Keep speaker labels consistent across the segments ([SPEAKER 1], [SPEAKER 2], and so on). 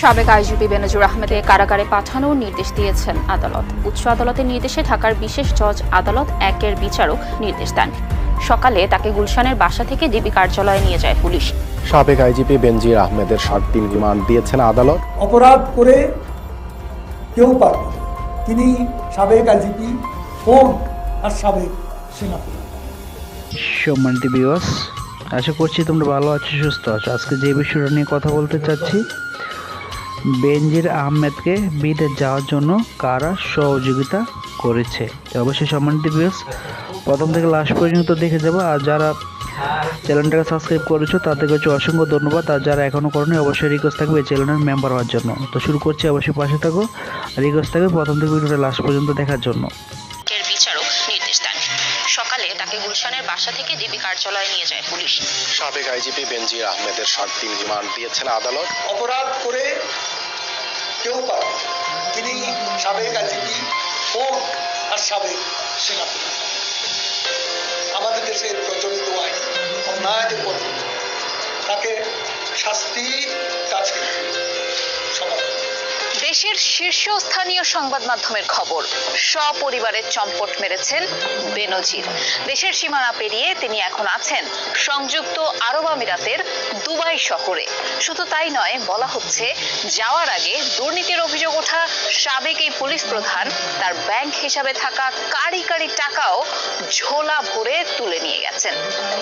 [SPEAKER 1] সাবেক আইজিপি বেনজির আহমেদকে কারাগারে পাঠানোর নির্দেশ দিয়েছেন আদালত। উচ্চ আদালতের নির্দেশে ঢাকার বিশেষ জজ আদালত 1-এর বিচারক নির্দেশ দেন। সকালে তাকে গুলশানের বাসা থেকে ডিবি কার্যালয়ে নিয়ে যায় পুলিশ।
[SPEAKER 2] সাবেক আইজিপি বেনজির আহমেদের 7 দিন রিমান্ড দিয়েছেন আদালত।
[SPEAKER 3] অপরাধ করে কেউ পারবে, তিনি সাবেক আইজিপি হোম আর সাবেক সেনাপতি।
[SPEAKER 4] সম্মানিত ভিউয়ার্স, আশা করছি তোমরা ভালো আছো, সুস্থ আছো। আজকে যে বিষয়টা নিয়ে কথা বলতে চাচ্ছি, বেনজির আহমেদকে বিদেশ যাওয়ার জন্য কারা সহযোগিতা করেছে। অবশ্যই সম্মানিত ভিউয়ার্স, প্রথম থেকে লাস্ট পর্যন্ত দেখে যাবো। আর যারা চ্যানেলটাকে সাবস্ক্রাইব করেছো তাদেরকে হচ্ছে অসংখ্য ধন্যবাদ। আর যারা এখনও করেনি অবশ্যই রিকোয়েস্ট থাকবে এই চ্যানেলের মেম্বার হওয়ার জন্য। তো শুরু করছি, অবশ্যই পাশে থাকো। রিকোয়েস্ট থাকবে প্রথম থেকে ভিডিওটা লাস্ট পর্যন্ত দেখার জন্য।
[SPEAKER 1] বিচারক নির্দেশ দেন। সকালে তাকে গুলশানের বাসা থেকে ডিবি কার্যালয়ে নিয়ে যায় পুলিশ।
[SPEAKER 2] সাবেক আইজিপি বেনজির আহমেদের 7 দিন রিমান্ড দিয়েছেন আদালত।
[SPEAKER 3] অপরাধ করে কেউ পারবে, তিনি সাবেক আইজিপি হোম আর সাবেক সেনাপতি। আমাদের দেশের প্রচলিত আইন অন্যায় যে পদ্ধতি, তাকে শাস্তির কাছে সমাজ।
[SPEAKER 1] দেশের শীর্ষস্থানীয় সংবাদ মাধ্যমের খবর, সপরিবারের চম্পট মেরেছেন বেনজির। দেশের সীমানা পেরিয়ে তিনি এখন আছেন সংযুক্ত আরব আমিরাতের দুবাই শহরে। শুধু তাই নয়, বলা হচ্ছে যাওয়ার আগে দুর্নীতির অভিযোগ ওঠা সাবেক এই পুলিশ প্রধান তার ব্যাংক হিসাবে থাকা কারি কারি টাকাও ঝোলা ভরে তুলে নিয়ে গেছেন।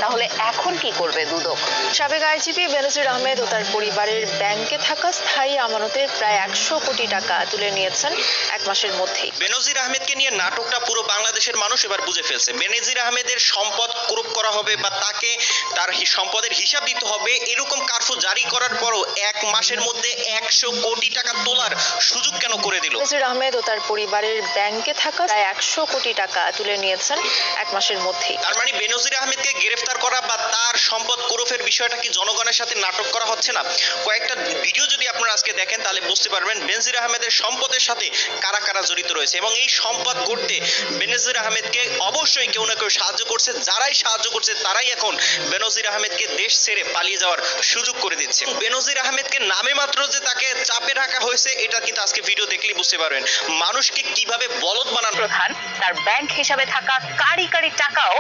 [SPEAKER 1] তাহলে এখন কি করবে দুদক?
[SPEAKER 5] সাবেক আইজিপি বেনজির আহমেদ ও তার পরিবারের ব্যাংকে থাকা স্থায়ী আমানতের প্রায় 100 কোটি টাকা তুলে নিয়েছেন 1 মাসের মধ্যেই।
[SPEAKER 6] বেনজির আহমেদকে নিয়ে নাটকটা পুরো বাংলাদেশের মানুষ এবার বুঝে ফেলছে। বেনজির আহমেদের সম্পদ ক্রোপ করা হবে বা তাকে তার সম্পদের হিসাব দিতে হবে, এরকম কারফিউ জারি করার পরও 1 মাসের মধ্যে 100 কোটি টাকা তোলার সুযোগ কেন করে দিল?
[SPEAKER 5] বেনজির আহমেদ ও তার পরিবারের ব্যাংকে থাকা প্রায় 100 কোটি টাকা তুলে নিয়েছেন 1 মাসের মধ্যেই।
[SPEAKER 6] তার মানে বেনজির আহমেদকে গ্রেফতার করা বা তার সম্পদ ক্রোপের বিষয়টা কি জনগণের সাথে নাটক করা হচ্ছে না? কয়েকটা ভিডিও যদি আপনারা আজকে দেখেন তাহলে বুঝতে পারবেন বেনজির আহমেদের সম্পদের সাথে কারা কারা জড়িত রয়েছে, এবং এই সম্পদ করতে বেনজির আহমেদকে অবশ্যই কেউ না কেউ সাহায্য করছে। যারাই সাহায্য করছে তারাই এখন বেনজির আহমেদকে দেশ ছেড়ে পালিয়ে যাওয়ার সুযোগ করে দিচ্ছে। বেনজির আহমেদকে নামে মাত্র যে তাকে চাপে রাখা হয়েছে, এটা কিন্তু আজকে ভিডিও দেখলেই বুঝতে পারবেন মানুষকে কিভাবে বলদ বানানো।
[SPEAKER 1] প্রধান তার ব্যাংক হিসাবে থাকা কারি কারি টাকাও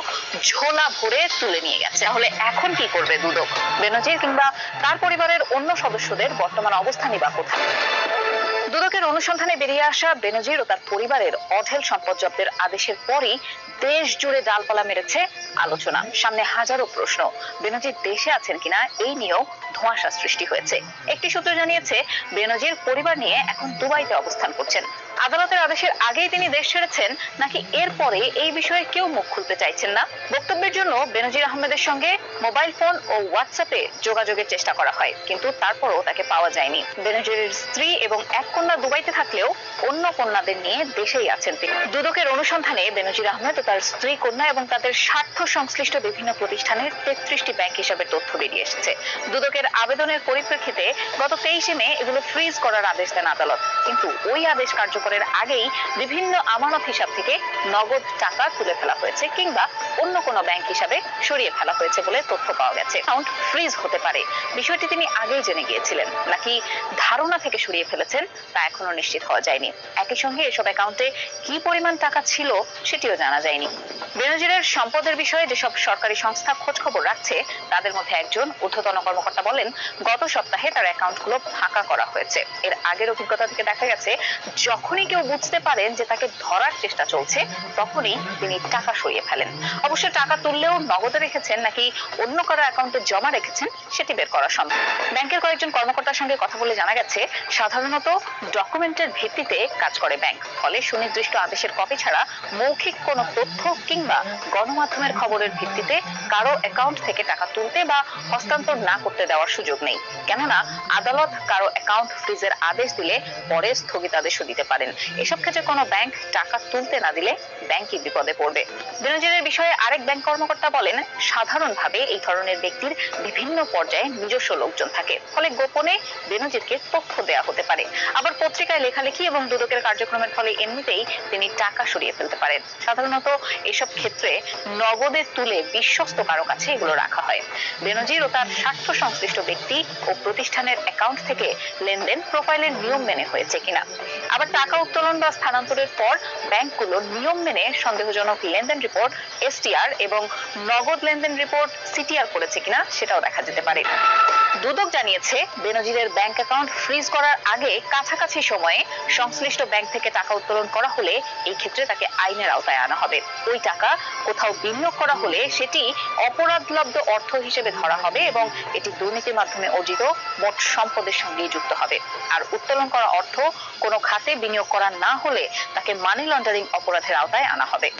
[SPEAKER 1] ঝোলা ভরে তুলে নিয়ে গেছে। তাহলে এখন কি করবে দুদক? বেনজির কিংবা তার পরিবারের অন্য সদস্যদের বর্তমান অবস্থানই বা কোথায়? দুদকের অনুসন্ধানে বেরিয়ে আসা বেনজির ও তার পরিবারের অঢেল সম্পদ জব্দের আদেশের পরই দেশ জুড়ে ডালপালা মেরেছে আলোচনা। সামনে হাজারো প্রশ্ন। বেনজির দেশে আছেন কিনা এই নিয়েও ধোঁয়াশা সৃষ্টি হয়েছে। একটি সূত্র জানিয়েছে বেনজির পরিবার নিয়ে এখন দুবাইতে অবস্থান করছেন। আদালতের আদেশের আগেই তিনি দেশ ছেড়েছেন, নাকি এরপরে এই বিষয়ে কেউ মুখ খুলতে চাইছেন না? বক্তব্যের জন্য বেনজির আহমেদের সঙ্গে মোবাইল ফোন ও হোয়াটসঅ্যাপে যোগাযোগের চেষ্টা করা হয়, কিন্তু তারপরও তাকে পাওয়া যায়নি। বেনজিরের স্ত্রী এবং 1 কন্যা দুবাইতে থাকলেও অন্য কন্যাদের নিয়ে দেশেই আছেন তিনি। দুদকের অনুসন্ধানে বেনজির আহমেদ ও তার স্ত্রী, কন্যা এবং তাদের স্বার্থ সংশ্লিষ্ট বিভিন্ন প্রতিষ্ঠানের 33টি ব্যাংক হিসাবে তথ্য বেরিয়ে এসেছে। দুদকের আবেদনের পরিপ্রেক্ষিতে গত 23 মে এগুলো ফ্রিজ করার আদেশ দেন আদালত, কিন্তু ওই আদেশ কার্যকরের আগেই বিভিন্ন আমানত হিসাব থেকে নগদ টাকা তুলে ফেলা হয়েছে কিংবা অন্য কোনো ব্যাংক হিসাবে সরিয়ে ফেলা হয়েছে বলে তথ্য পাওয়া গেছে। অ্যাকাউন্ট ফ্রিজ হতে পারে, বিষয়টি তিনি আগেই জেনে গিয়েছিলেন, নাকি ধারণা থেকে সরিয়ে ফেলেছেন তা এখনো নিশ্চিত হওয়া যায়নি। একই সঙ্গে এসব অ্যাকাউন্টে কি পরিমাণ টাকা ছিল সেটিও জানা যায়নি। বেনজিরের সম্পদের বিষয়ে যেসব সরকারি সংস্থা খোঁজ খবর রাখছে তাদের মধ্যে একজন ঊর্ধ্বতন কর্মকর্তা বলেন, গত সপ্তাহে তার অ্যাকাউন্টগুলো ফাঁকা করা হয়েছে। এর আগের অভিজ্ঞতা থেকে দেখা গেছে, যখনই কেউ বুঝতে পারেন যে তাকে ধরার চেষ্টা চলছে তখনই তিনি টাকা সরিয়ে ফেলেন। অবশ্য টাকা তুললেও নগদে রেখেছেন নাকি অন্য কারো অ্যাকাউন্টে জমা রেখেছেন সেটি বের করা সম্ভব। ব্যাংকের কয়েকজন কর্মকর্তার সঙ্গে কথা বলে জানা গেছে, সাধারণত ডকুমেন্টের ভিত্তিতে কাজ করে ব্যাংক। ফলে সুনির্দিষ্ট আদেশের কপি ছাড়া মৌখিক কোনো তথ্য কিংবা গণমাধ্যমের খবরের ভিত্তিতে কারো অ্যাকাউন্ট থেকে টাকা তুলতে বা হস্তান্তর না করতে দেওয়ার সুযোগ নেই। কেননা আদালত কারো অ্যাকাউন্ট ফ্রিজের আদেশ দিলে পরে স্থগিতাদেশও দিতে পারেন। এসব ক্ষেত্রে কোনো ব্যাংক টাকা তুলতে না দিলে ব্যাংকই বিপদে পড়বে। বেনজিরের বিষয়ে আরেক ব্যাংক কর্মকর্তা বলেন, সাধারণভাবে এই ধরনের ব্যক্তির বিভিন্ন পর্যায়ে নিজস্ব লোকজন থাকে, ফলে গোপনে বেনজিরকে তথ্য দেওয়া হতে পারে। আবার পত্রিকায় লেখালেখি এবং দুদকের কার্যক্রমের ফলে এমনিতেই তিনি টাকা সরিয়ে ফেলতে পারেন। সাধারণত এসব ক্ষেত্রে নগদে তুলে বিশ্বস্ত কারো কাছে এগুলো রাখা হয়। বেনজির ও তার স্বার্থ সংশ্লিষ্ট সংশ্লিষ্ট ব্যক্তি ও প্রতিষ্ঠানের অ্যাকাউন্ট থেকে লেনদেন প্রোফাইলের নিয়ম মেনে হয়েছে কিনা। আবার টাকা উত্তোলন বা স্থানান্তরের পর ব্যাংকগুলো নিয়ম মেনে সন্দেহজনক লেনদেন রিপোর্ট STR এবং নগদ লেনদেন রিপোর্ট CTR করেছে কিনা সেটাও দেখা যেতে পারে। দুদক জানিয়েছে, বেনজিরের ব্যাংক অ্যাকাউন্ট ফ্রিজ করার আগে কাছাকাছি সময়ে সংশ্লিষ্ট ব্যাংক থেকে টাকা উত্তোলন করা হলে এই ক্ষেত্রে তাকে আইনের আওতায় আনা হবে। ওই টাকা কোথাও বিনিয়োগ করা হলে সেটি অপরাধলব্ধ অর্থ হিসেবে ধরা হবে এবং এটি দুর্নীতির মাধ্যমে অর্জিত মোট সম্পদের সঙ্গে যুক্ত হবে। আর উত্তোলন করা অর্থ কোনো খাতে বিনিয়োগ করা না হলে তাকে মানি লন্ডারিং অপরাধের আওতায় আনা হবে।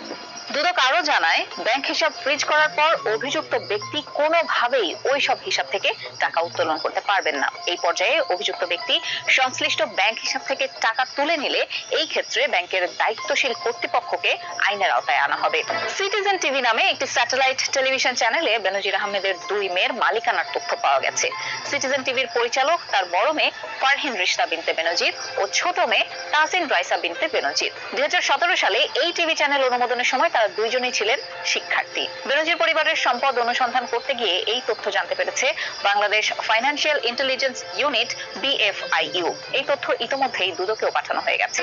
[SPEAKER 1] দুদক আরো জানায়, ব্যাংক হিসাব ফ্রিজ করার পর অভিযুক্ত ব্যক্তি কোনোভাবেই ওই সব হিসাব থেকে টাকা উত্তোলন করতে পারবেন না। এই পর্যায়ে অভিযুক্ত ব্যক্তি সংশ্লিষ্ট ব্যাংক হিসাব থেকে টাকা তুলে নিলে এই ক্ষেত্রে ব্যাংকের দায়িত্বশীল কর্তৃপক্ষকে আইনের আওতায় আনা হবে। সিটিজেন টিভি নামে একটি স্যাটেলাইট টেলিভিশন চ্যানেলে বেনজির আহমেদের 2 মেয়ের মালিকানার তথ্য পাওয়া গেছে। সিটিজেন টিভির পরিচালক তার বড় মেয়ে ফারহিন রিশতা বিনতে বেনজির ও ছোট মেয়ে তাহসিন রাইসা বিনতে বেনজির। 2017 সালে এই টিভি চ্যানেল অনুমোদনের সময় তারা দুইজনই ছিলেন শিক্ষার্থী। বেনজির পরিবারের সম্পদ অনুসন্ধান করতে গিয়ে এই তথ্য জানতে পেরেছে Bangladesh financial intelligence unit BFIU। এই তথ্য ইতিমধ্যেই দুদকেও পাঠানো হয়ে গেছে।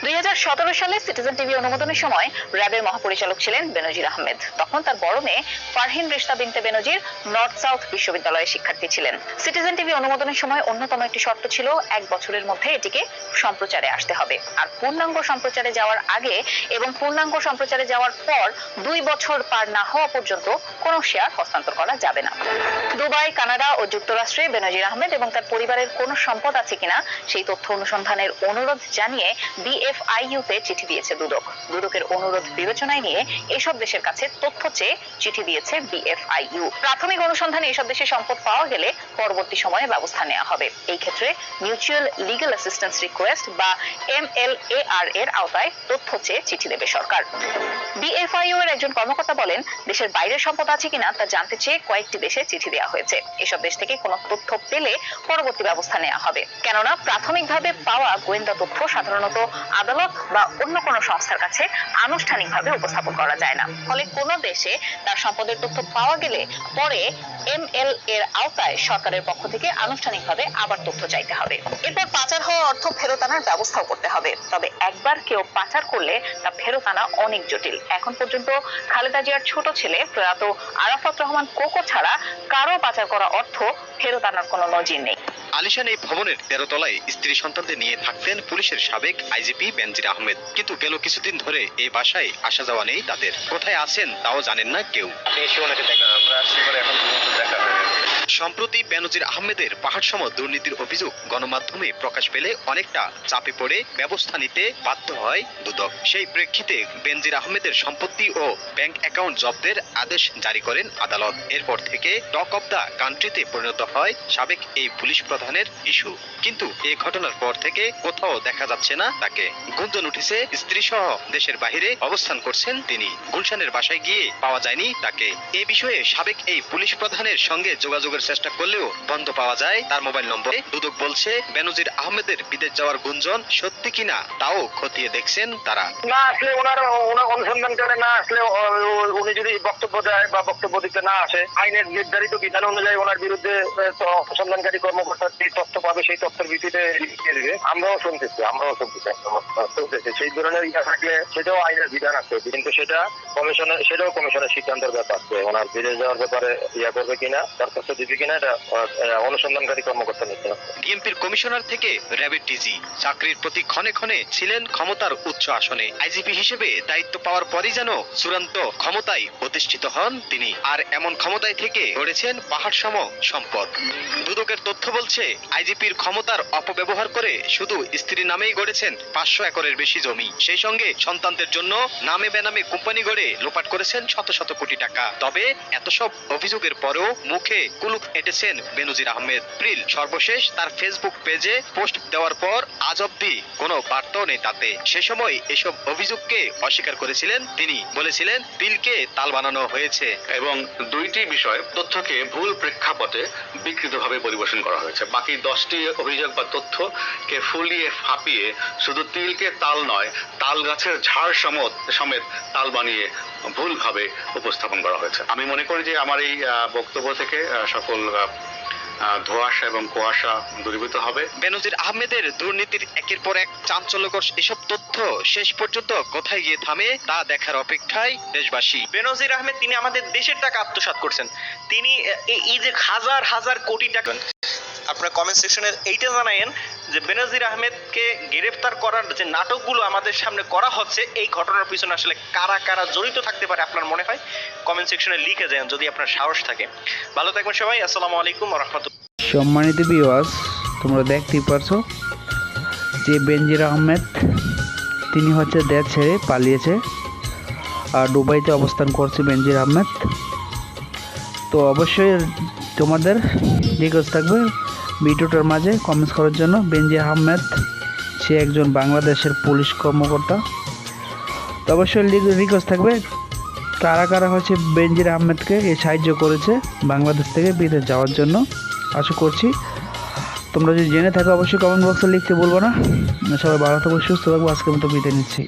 [SPEAKER 1] 2017 সালে সিটিজেন টিভি অনুমোদনের সময় র্যাবের মহাপরিচালক ছিলেন বেনজির আহমেদ। তখন তার বড় মেয়ে ফারহিন রিশতা বিনতে বেনজির নর্থ সাউথ বিশ্ববিদ্যালয়ের শিক্ষার্থী ছিলেন। সিটিজেন টিভি অনুমোদনের সময় অন্যতম একটি শর্ত ছিল 1 বছরের মধ্যে এটিকে সম্প্রচারে আসতে হবে। আর পূর্ণাঙ্গ সম্প্রচারে যাওয়ার আগে এবং পূর্ণাঙ্গ সম্প্রচারে যাওয়ার পর 2 বছর পার না হওয়া পর্যন্ত কোনো শেয়ার হস্তান্তর করা যাবে না। দুবাই, কানাডা ও যুক্তরাষ্ট্রে বেনজির আহমেদ এবং তার পরিবারের কোনো সম্পদ আছে কিনা সেই তথ্য অনুসন্ধানের অনুরোধ জানিয়ে BFIU-তে চিঠি দিয়েছে দুদক। দুদকের অনুরোধ বিবেচনায় নিয়ে এসব দেশের কাছে তথ্য চেয়ে চিঠি দিয়েছে BFIU। প্রাথমিক অনুসন্ধানে এসব দেশের সম্পদ পাওয়া গেলে পরবর্তী সময়ে ব্যবস্থা নেওয়া হবে। এই ক্ষেত্রে মিউচুয়াল লিগ্যাল অ্যাসিস্ট্যান্স রিকোয়েস্ট বা MLAR এর আওতায় তথ্য চেয়ে চিঠি দেবে সরকার। BFIU এর একজন কর্মকর্তা বলেন, দেশের বাইরের সম্পদ আছে কিনা তা জানতে চেয়ে কয়েকটি দেশে চিঠি দেওয়া হয়েছে। এসব দেশ থেকে কোনো তথ্য পেলে পরবর্তী ব্যবস্থা নেওয়া হবে। কেননা প্রাথমিকভাবে পাওয়া গোয়েন্দা তথ্য সাধারণত আদালত বা অন্য কোনো সংস্থার কাছে আনুষ্ঠানিকভাবে উপস্থাপন করা যায় না। ফলে কোনো দেশে তার সম্পদের তথ্য পাওয়া গেলে পরে ML এর আওতায় সরকারের পক্ষ থেকে আনুষ্ঠানিকভাবে আবার তথ্য চাইতে হবে। এরপর পাচার হওয়া অর্থ ফেরত আনার ব্যবস্থাও করতে হবে। তবে একবার কেউ পাচার করলে তা ফেরত আনা অনেক জটিল। এখন পর্যন্ত খালেদা জিয়ার ছোট ছেলে প্রয়াত আরাফাত রহমান কোকো ছাড়া কারো পাচার করা অর্থ ফেরত আনার কোনো নজির নেই।
[SPEAKER 6] আলিশান এই ভবনের 13 তলায় স্ত্রী সন্তানদের নিয়ে থাকতেন পুলিশের সাবেক IGP বেনজির আহমেদ। কিন্তু গেল কিছুদিন ধরে এই বাসায় আসা যাওয়া নেই তাদের। কোথায় আছেন তাও জানেন না কেউ। সম্প্রতি বেনজির আহমেদের পাহাড়সম দুর্নীতির অভিযোগ গণমাধ্যমে প্রকাশ পেলে অনেকটা চাপে পড়ে ব্যবস্থা নিতে বাধ্য হয় দুদক। সেই প্রেক্ষিতে বেনজির আহমেদের সম্পত্তি ও ব্যাংক অ্যাকাউন্ট জব্দের আদেশ জারি করেন আদালত। এরপর থেকে টক অব দ্য কান্ট্রিতে পরিণত হয় সাবেক এই পুলিশ প্রধানের ইস্যু। কিন্তু এই ঘটনার পর থেকে কোথাও দেখা যাচ্ছে না তাকে। গুঞ্জন উঠেছে স্ত্রী সহ দেশের বাইরে অবস্থান করছেন তিনি। গুলশানের বাসায় গিয়ে পাওয়া যায়নি তাকে। এ বিষয়ে সাবেক এই পুলিশ প্রধানের সঙ্গে যোগাযোগের চেষ্টা করলেও বন্ধ পাওয়া যায় তার মোবাইল নম্বরে। দুদক বলছে বেনজির আহমেদের বিদেশ যাওয়ার গুঞ্জন সত্যি কিনা তাও খতিয়ে দেখছেন তারা।
[SPEAKER 7] না আসলে ওনার অনুসন্ধান করে না আসলে উনি যদি বক্তব্য দেয় বা বক্তব্য দিতে না আসে, আইনের নির্ধারিত বিধান অনুযায়ী ওনার বিরুদ্ধে অনুসন্ধানকারী কর্মকর্তা যে তথ্য পাবে সেই তথ্যের ভিত্তিতে দিবে। আমরাও শুনতেছি সেই ধরনের ইয়া থাকলে সেটাও আইনের বিধান আছে, কিন্তু সেটাও কমিশনের সিদ্ধান্তের ব্যাপার। ওনার বিদেশ যাওয়ার ব্যাপারে ইয়া করবে কিনা, দরখাস্ত দিবে কিনা, এটা অনুসন্ধানকারী কর্মকর্তা নিতে হবে।
[SPEAKER 6] ডিএমপির কমিশনার থেকে র্যাবের ডিজি, চাকরির প্রতি ক্ষণে ক্ষণে ছিলেন ক্ষমতার উচ্চ আসনে। IGP হিসেবে দায়িত্ব পাওয়ার পরই যেন চূড়ান্ত ক্ষমতায় প্রতিষ্ঠিত হন তিনি। আর এমন ক্ষমতায় থেকে গড়েছেন পাহাড়সম সম্পদ। দুদকের তথ্য বলছে IGPর ক্ষমতার অপব্যবহার করে শুধু স্ত্রীর নামেই গড়েছেন 500 একরের বেশি জমি। সেই সঙ্গে সন্তানদের জন্য নামে বেনামে কোম্পানি গড়ে লোপাট করেছেন শত শত কোটি টাকা। তবে এত সব অভিযোগের পরেও মুখে কুলুপ এঁটেছেন বেনজির আহমেদ। এপ্রিল সর্বশেষ তার ফেসবুক পেজে পোস্ট দেওয়ার পর আজ অব্দি কোনো বার্তাও নেই তাতে। সে সময় এসব অভিযোগকে অস্বীকার করেছিলেন তিনি। বলেছিলেন বিলকে তাল বানানো হয়েছে
[SPEAKER 8] এবং দুইটি বিষয় তথ্যকে ভুল প্রেক্ষাপটে বিকৃতভাবে পরিবেশন করা হয়েছে। বাকি 10টি অভিযোগ বা তথ্যকে ফুলিয়ে ফাঁপিয়ে শুধু তিলকে তাল নয়, তাল গাছের ঝাড় সমেত তাল বানিয়ে ভুলভাবে উপস্থাপন করা হয়েছে। আমি মনে করি যে আমার এই বক্তব্য থেকে সকল ধোঁয়াশা এবং কুয়াশা দূরীভূত হবে।
[SPEAKER 6] বেনজির আহমেদের দুর্নীতির একের পর এক চাঞ্চল্যকর এসব তথ্য শেষ পর্যন্ত কোথায় গিয়ে থামে তা দেখার অপেক্ষায় দেশবাসী। বেনজির আহমেদ তিনি আমাদের দেশের টাকা আত্মসাৎ করছেন, তিনি এই যে হাজার হাজার কোটি টাকা। আপনারা কমেন্ট সেকশনে এইটা জানায়েন যে বেনজির আহমেদকে গ্রেফতার করার যে নাটকগুলো আমাদের সামনে করা হচ্ছে এই ঘটনার পিছনে আসলে কারা কারা জড়িত থাকতে পারে আপনার মনে হয় কমেন্ট সেকশনে লিখে যান যদি আপনার সাহস থাকে। ভালো থাকবেন সবাই, আসসালামু আলাইকুম ওয়া রাহমাতুল্লাহ।
[SPEAKER 4] সম্মানিত ভিউয়ার্স, তোমরা দেখতেই পারছো যে বেনজির আহমেদ তিনি হচ্ছে দেশ ছেড়ে পালিয়েছে আর দুবাইতে অবস্থান করছে বেনজির আহমেদ। তো অবশ্যই তোমাদের রিকোয়েস্ট থাকবে ভিডিওটার মাঝে কমেন্টস করার জন্য। বেনজির আহমেদ সে একজন বাংলাদেশের পুলিশ কর্মকর্তা। তো অবশ্যই রিকোয়েস্ট থাকবে কারা কারা হচ্ছে বেনজির আহমেদকে এই সাহায্য করেছে বাংলাদেশ থেকে বিদেশ যাওয়ার জন্য। আশা করছি তোমরা যদি জেনে থাকো অবশ্যই কমেন্ট বক্সে লিখতে বলবো না। সবাই ভালো থাকবো, সুস্থ থাকবো। আজকের মতো বিদায় নিচ্ছি।